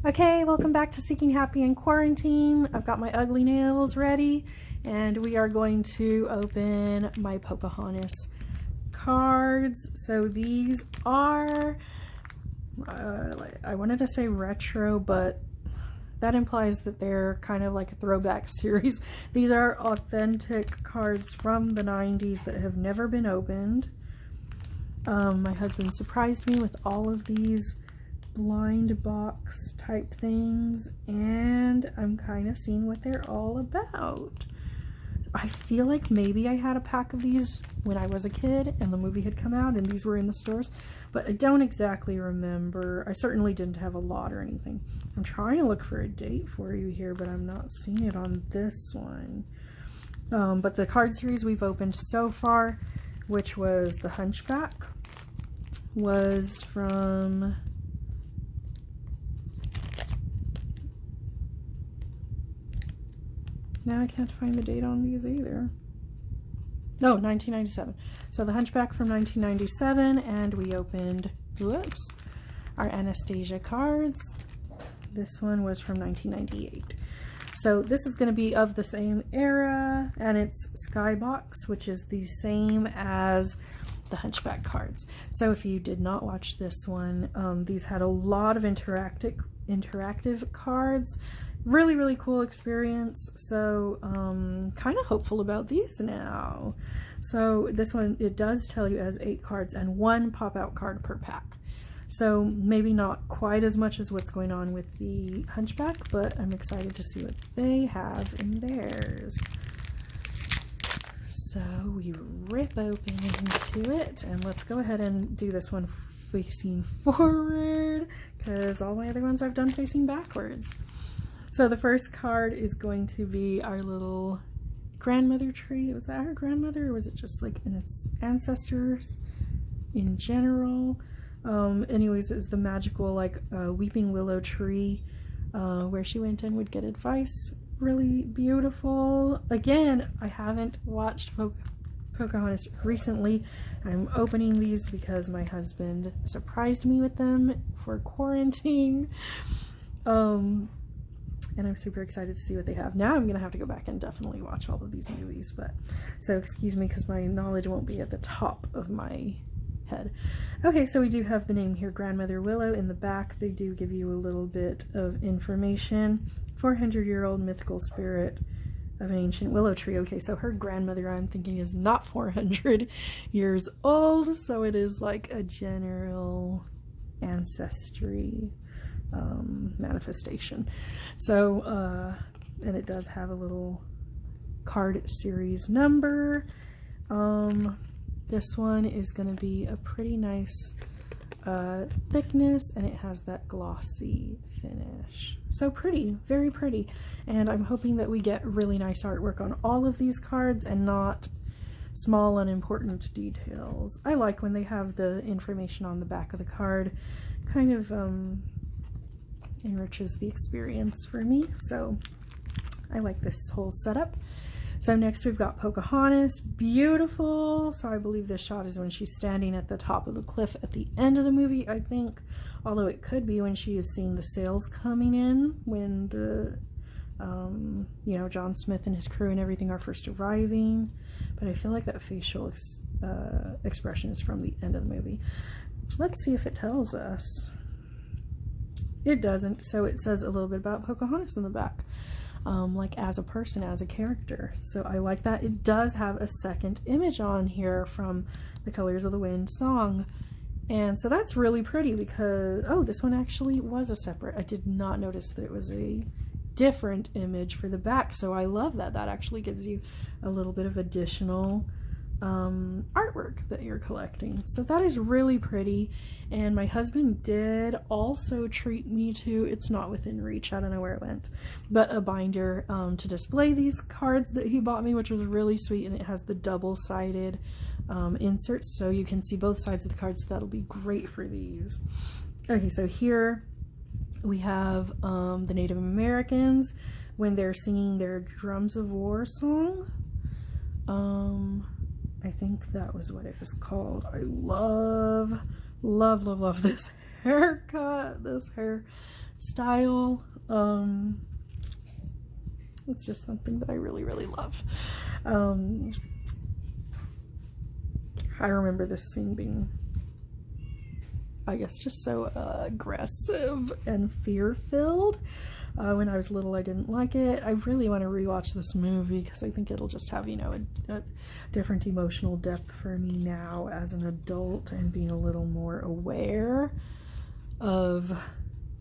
Okay, welcome back to Seeking Happy in Quarantine. I've got my ugly nails ready, and we are going to open my Pocahontas cards. So these are, I wanted to say retro, but that implies that they're kind of like a throwback series. These are authentic cards from the 90s that have never been opened. My husband surprised me with all of these blind box type things, and I'm kind of seeing what they're all about. I feel like maybe I had a pack of these when I was a kid and the movie had come out and these were in the stores, but I don't exactly remember. I certainly didn't have a lot or anything. I'm trying to look for a date for you here, but I'm not seeing it on this one. But the card series we've opened so far, which was the Hunchback, was from now I can't find the date on these either. No, 1997. So the Hunchback from 1997, and we opened, whoops, our Anastasia cards. This one was from 1998. So this is going to be of the same era, and it's Skybox, which is the same as the Hunchback cards. So if you did not watch this one, these had a lot of interactive cards. Really cool experience. So kind of hopeful about these now. So this one, it does tell you as 8 cards and 1 pop-out card per pack. So maybe not quite as much as what's going on with the Hunchback, but I'm excited to see what they have in theirs. So we rip open into it, and let's go ahead and do this one facing forward, because all my other ones I've done facing backwards. So the first card is going to be our little grandmother tree. Was that her grandmother, or was it just like in its ancestors in general? Anyways, it's the magical like weeping willow tree where she went and would get advice. Really beautiful. Again, I haven't watched Pocahontas recently. I'm opening these because my husband surprised me with them for quarantine. And I'm super excited to see what they have. Now I'm gonna have to go back and definitely watch all of these movies, but so excuse me because my knowledge won't be at the top of my head. Okay, so we do have the name here, Grandmother Willow. In the back they do give you a little bit of information. 400-year-old mythical spirit of an ancient willow tree. Okay, so her grandmother, I'm thinking, is not 400 years old, so it is like a general ancestry manifestation. So and it does have a little card series number. This one is going to be a pretty nice thickness, and it has that glossy finish. So pretty, very pretty. And I'm hoping that we get really nice artwork on all of these cards and not small unimportant details. I like when they have the information on the back of the card. Kind of enriches the experience for me, so I like this whole setup. So next we've got Pocahontas. Beautiful. So I believe this shot is when she's standing at the top of the cliff at the end of the movie, I think, although it could be when she is seeing the sails coming in, when the you know, John Smith and his crew and everything are first arriving. But I feel like that facial expression is from the end of the movie. Let's see if it tells us. It doesn't, so it says a little bit about Pocahontas in the back, like as a person, as a character. So I like that. It does have a second image on here from the Colors of the Wind song, and so that's really pretty because, oh, this one actually was a separate, I did not notice that it was a different image for the back, so I love that. That actually gives you a little bit of additional artwork that you're collecting. So that is really pretty, and my husband did also treat me to, it's not within reach, I don't know where it went, but a binder to display these cards that he bought me, which was really sweet, and it has the double-sided inserts so you can see both sides of the cards, so that'll be great for these. Okay, so here we have the Native Americans when they're singing their Drums of War song. I think that was what it was called. I love this haircut, this hair style. It's just something that I really, really love. I remember this scene being, I guess, just so aggressive and fear-filled. When I was little, I didn't like it. I really want to rewatch this movie because I think it'll just have, you know, a different emotional depth for me now as an adult and being a little more aware of,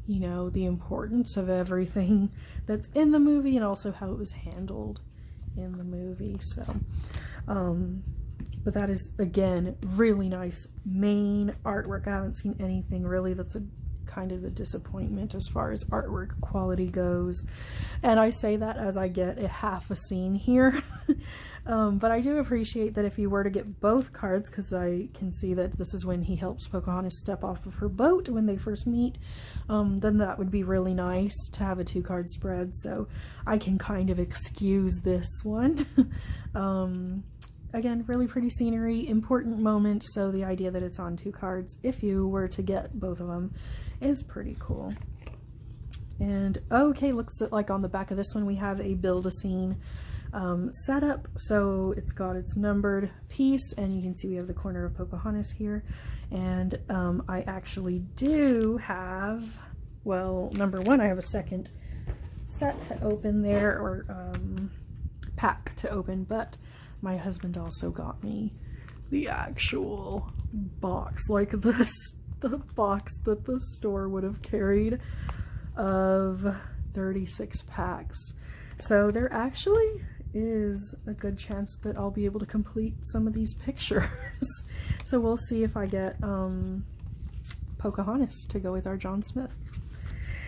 you know, the importance of everything that's in the movie and also how it was handled in the movie. So, but that is, again, really nice main artwork. I haven't seen anything really that's a kind of a disappointment as far as artwork quality goes. And I say that as I get a half a scene here. But I do appreciate that if you were to get both cards, because I can see that this is when he helps Pocahontas step off of her boat when they first meet, then that would be really nice to have a 2-card spread. So I can kind of excuse this one. Again, really pretty scenery, important moment, so the idea that it's on 2 cards, if you were to get both of them, is pretty cool. And okay, looks like on the back of this one we have a Build-A-Scene setup. So it's got its numbered piece, and you can see we have the corner of Pocahontas here. And I actually do have, well, number one, I have a second set to open there, or pack to open, but my husband also got me the actual box, like this, the box that the store would have carried of 36 packs. So there actually is a good chance that I'll be able to complete some of these pictures. So we'll see if I get Pocahontas to go with our John Smith.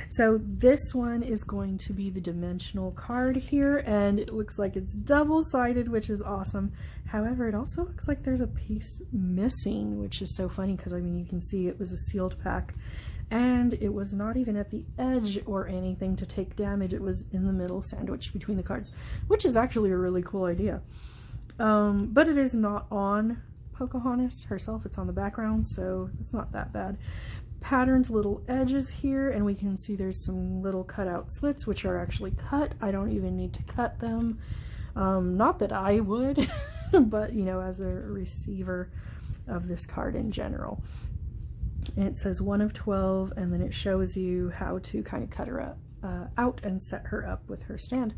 So this one is going to be the dimensional card here, and it looks like it's double-sided, which is awesome. However, it also looks like there's a piece missing, which is so funny because, I mean, you can see it was a sealed pack, and it was not even at the edge or anything to take damage. It was in the middle, sandwiched between the cards, which is actually a really cool idea. But it is not on Pocahontas herself. It's on the background, so it's not that bad. Patterned little edges here, and we can see there's some little cutout slits which are actually cut. I don't even need to cut them. Not that I would, but you know, as a receiver of this card in general. And it says 1 of 12, and then it shows you how to kind of cut her up, out and set her up with her stand.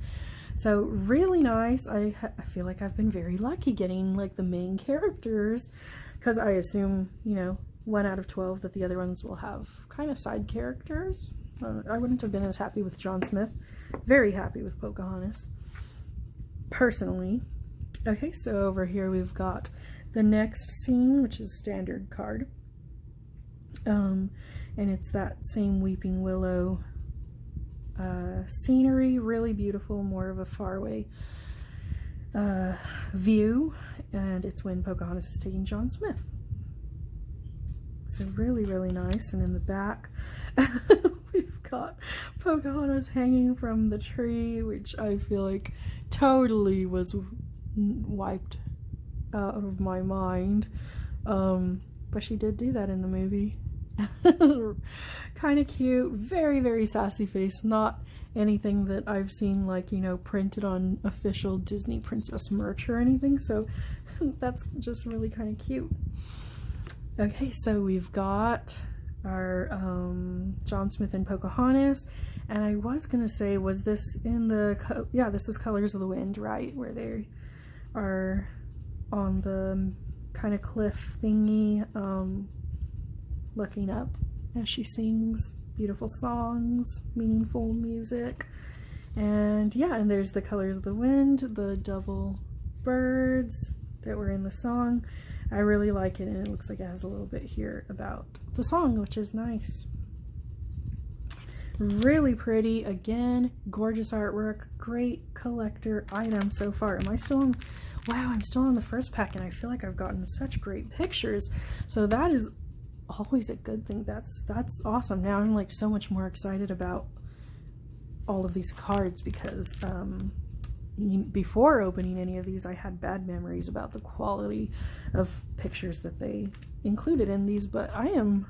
So really nice. I feel like I've been very lucky getting like the main characters, because I assume, you know, 1 out of 12 that the other ones will have kind of side characters. I wouldn't have been as happy with John Smith. Very happy with Pocahontas, personally. Okay, so over here we've got the next scene, which is a standard card. And it's that same Weeping Willow scenery, really beautiful, more of a faraway view, and it's when Pocahontas is taking John Smith. So really, really nice. And in the back, we've got Pocahontas hanging from the tree, which I feel like totally was wiped out of my mind. But she did do that in the movie. Kind of cute, very, very sassy face. Not anything that I've seen, like, you know, printed on official Disney princess merch or anything. So that's just really kind of cute. Okay, so we've got our John Smith and Pocahontas, and I was gonna say, was this in the, yeah, this is Colors of the Wind, right, where they are on the kind of cliff thingy, looking up as she sings beautiful songs, meaningful music. And yeah, and there's the Colors of the Wind, the double birds that were in the song. I really like it, and it looks like it has a little bit here about the song, which is nice. Really pretty. Again, gorgeous artwork. Great collector item so far. Am I still on? Wow, I'm still on the first pack, and I feel like I've gotten such great pictures. So that is always a good thing. That's awesome. Now I'm like so much more excited about all of these cards, because before opening any of these, I had bad memories about the quality of pictures that they included in these, but I am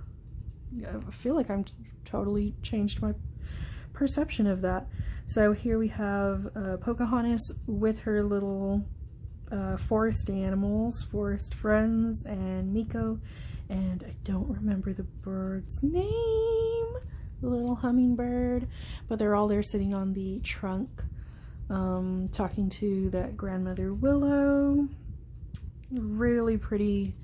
I feel like I'm totally changed my perception of that. So here we have Pocahontas with her little forest animals, forest friends, and Miko, and I don't remember the bird's name, the little hummingbird, but they're all there sitting on the trunk, talking to that grandmother Willow. Really pretty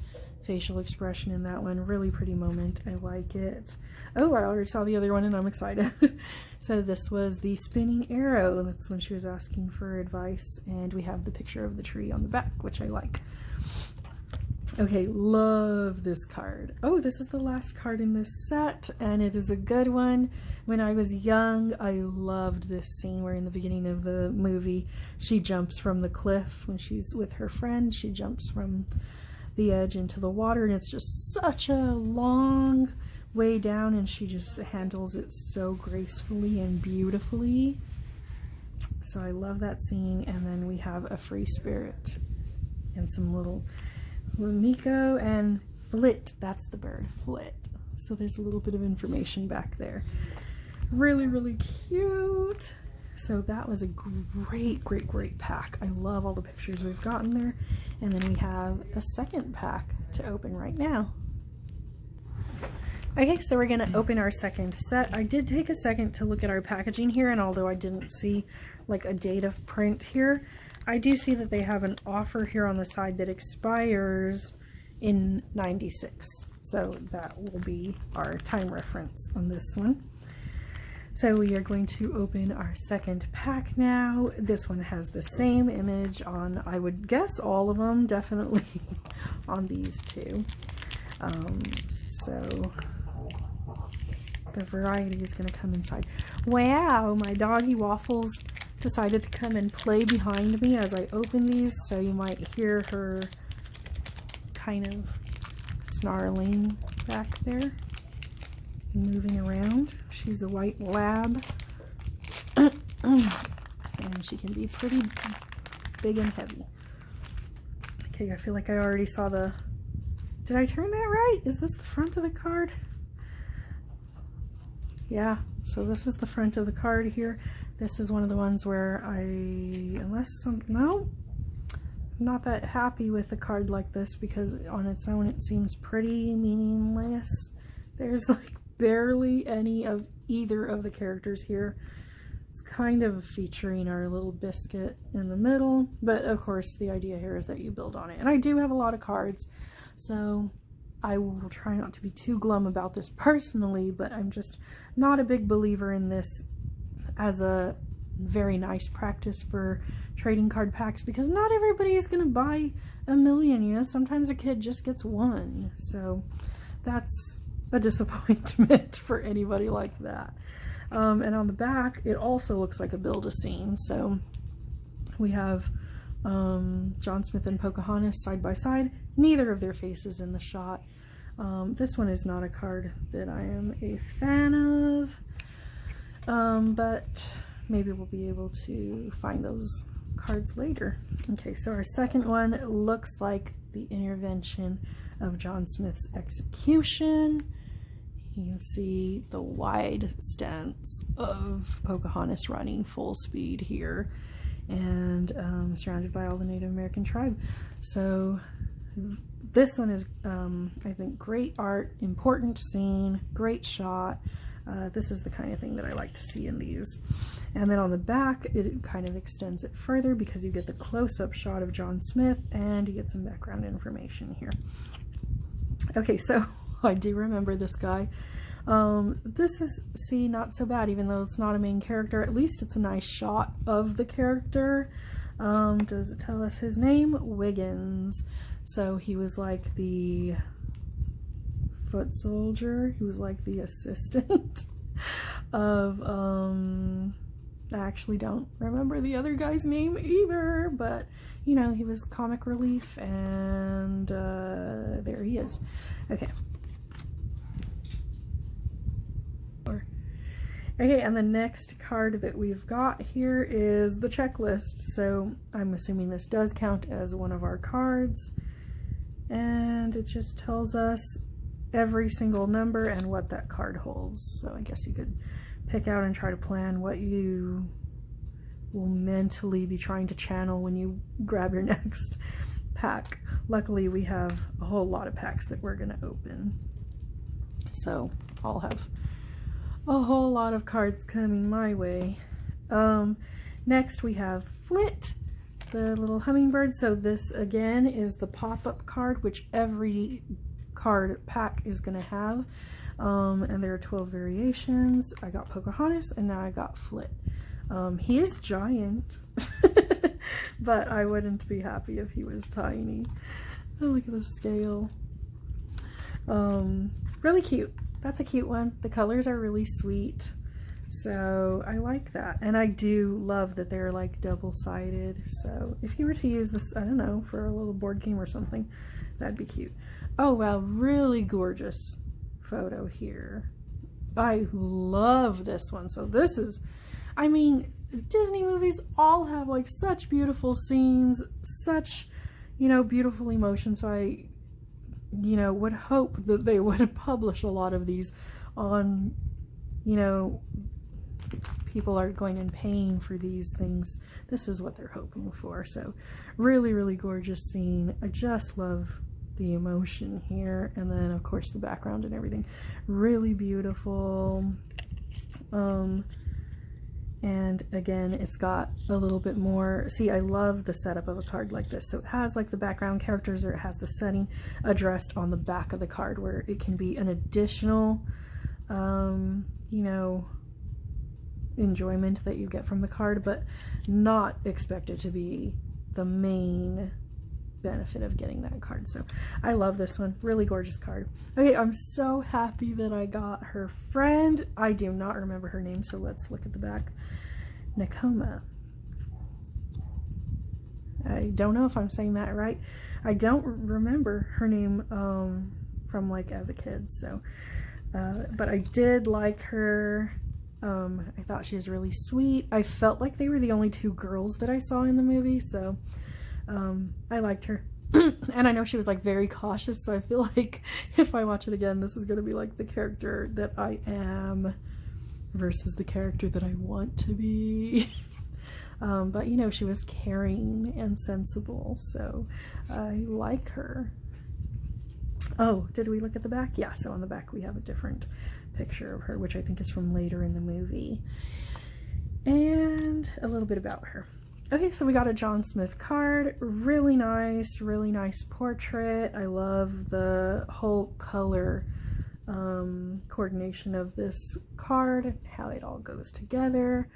facial expression in that one, really pretty moment. I like it. Oh, I already saw the other one and I'm excited. So this was the spinning arrow, and that's when she was asking for advice, and we have the picture of the tree on the back, which I like. Okay, love this card. Oh, this is the last card in this set, and it is a good one. When I was young, I loved this scene where in the beginning of the movie, she jumps from the cliff. When she's with her friend, she jumps from the edge into the water, and it's just such a long way down, and she just handles it so gracefully and beautifully. So I love that scene. And then we have a free spirit and some little Miko and Flit. That's the bird, Flit. So there's a little bit of information back there. Really, really cute. So that was a great pack. I love all the pictures we've gotten there. And then we have a second pack to open right now. Okay, so we're gonna open our second set. I did take a second to look at our packaging here, and although I didn't see like a date of print here, I do see that they have an offer here on the side that expires in '96. So that will be our time reference on this one. So we are going to open our second pack now. This one has the same image on, I would guess, all of them, definitely on these two. So the variety is going to come inside. Wow, my doggy Waffles decided to come and play behind me as I open these, so you might hear her kind of snarling back there, moving around. She's a white lab, and she can be pretty big and heavy. Okay, I feel like I already saw the... Did I turn that right? Is this the front of the card? Yeah, so this is the front of the card here. This is one of the ones where no, I'm not that happy with a card like this, because on its own it seems pretty meaningless. There's like barely any of either of the characters here. It's kind of featuring our little biscuit in the middle, but of course the idea here is that you build on it. And I do have a lot of cards, so I will try not to be too glum about this personally, but I'm just not a big believer in this as a very nice practice for trading card packs, because not everybody is going to buy a million, you know. Sometimes a kid just gets one, so that's a disappointment for anybody like that. And on the back, it also looks like a build-a-scene. So we have John Smith and Pocahontas side by side, neither of their faces in the shot. This one is not a card that I am a fan of, but maybe we'll be able to find those cards later. Okay, so our second one looks like the intervention of John Smith's execution. You can see the wide stance of Pocahontas running full speed here, and surrounded by all the Native American tribe. So this one is, I think, great art, important scene, great shot. This is the kind of thing that I like to see in these. And then on the back, it kind of extends it further because you get the close-up shot of John Smith and you get some background information here. Okay, so I do remember this guy. This is, see, not so bad, even though it's not a main character. At least it's a nice shot of the character. Does it tell us his name? Wiggins. So he was like the foot soldier. He was like the assistant of, I actually don't remember the other guy's name either, but you know, he was comic relief, and there he is. Okay. Okay, and the next card that we've got here is the checklist. So I'm assuming this does count as one of our cards. And it just tells us every single number and what that card holds. So I guess you could pick out and try to plan what you will mentally be trying to channel when you grab your next pack. Luckily, we have a whole lot of packs that we're going to open. So I'll have a whole lot of cards coming my way. Next we have Flit, the little hummingbird. So this again is the pop-up card, which every card pack is going to have. And there are 12 variations. I got Pocahontas and now I got Flit. He is giant, but I wouldn't be happy if he was tiny. Oh, look at the scale. Really cute. That's a cute one. The colors are really sweet. So I like that. And I do love that they're like double-sided. So if you were to use this, I don't know, for a little board game or something, that'd be cute. Oh wow, really gorgeous photo here. I love this one. So this is, I mean, Disney movies all have like such beautiful scenes, such, you know, beautiful emotions. So I, you know, would hope that they would publish a lot of these on, you know, people are going and paying for these things. This is what they're hoping for. So really, really gorgeous scene. I just love the emotion here. And then of course the background and everything. Really beautiful. And again, it's got a little bit more, see, I love the setup of a card like this. So it has like the background characters, or it has the setting addressed on the back of the card, where it can be an additional, you know, enjoyment that you get from the card, but not expected to be the main benefit of getting that card. So I love this one. Really gorgeous card. Okay, I'm so happy that I got her friend. I do not remember her name, so let's look at the back. Nakoma. I don't know if I'm saying that right. I don't remember her name from like as a kid, so but I did like her. I thought she was really sweet. I felt like they were the only two girls that I saw in the movie, so I liked her. And I know she was like very cautious, so I feel like if I watch it again, this is going to be like the character that I am versus the character that I want to be. But you know, she was caring and sensible, so I like her. Oh, did we look at the back? Yeah, so on the back we have a different picture of her, which I think is from later in the movie. And a little bit about her. Okay, so we got a John Smith card. Really nice portrait. I love the whole color coordination of this card, how it all goes together.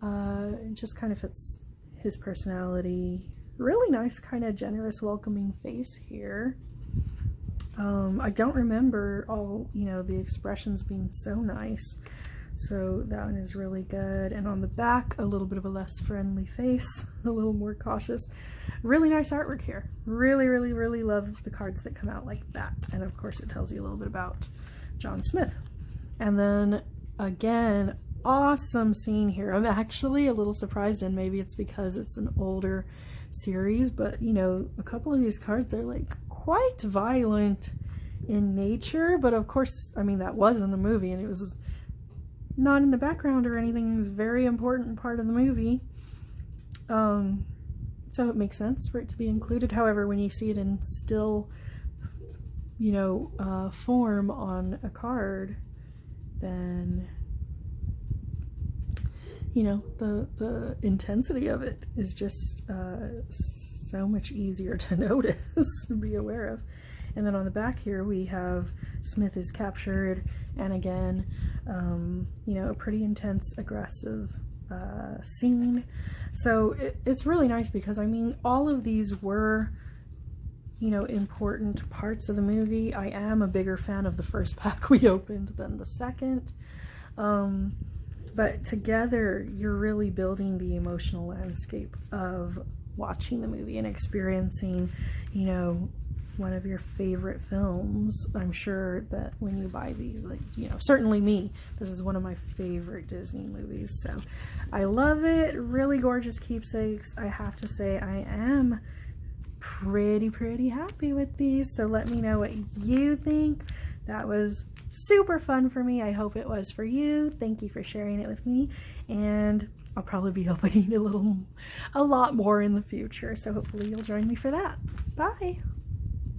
It just kind of fits his personality. Really nice, kind of generous, welcoming face here. I don't remember all, you know, the expressions being so nice. So that one is really good. And on the back, a little bit of a less friendly face, a little more cautious. Really nice artwork here. Really, really, really love the cards that come out like that. And of course it tells you a little bit about John Smith. And then again, awesome scene here. I'm actually a little surprised, and maybe it's because it's an older series, but you know, a couple of these cards are like quite violent in nature. But of course, I mean, that was in the movie, and it was not in the background or anything. It was a very important part of the movie. So it makes sense for it to be included. However, when you see it in still, you know, form on a card, then, you know, the intensity of it is just so much easier to notice, be aware of. And then on the back here we have Smith is captured, and again, you know, a pretty intense, aggressive scene. So it's really nice because, I mean, all of these were, you know, important parts of the movie. I am a bigger fan of the first pack we opened than the second. But together, you're really building the emotional landscape of watching the movie and experiencing, you know, one of your favorite films. I'm sure that when you buy these, like, you know, certainly me, this is one of my favorite Disney movies. So I love it. Really gorgeous keepsakes. I have to say, I am pretty happy with these. So let me know what you think. That was super fun for me. I hope it was for you. Thank you for sharing it with me, and I'll probably be opening a lot more in the future, so hopefully you'll join me for that. Bye!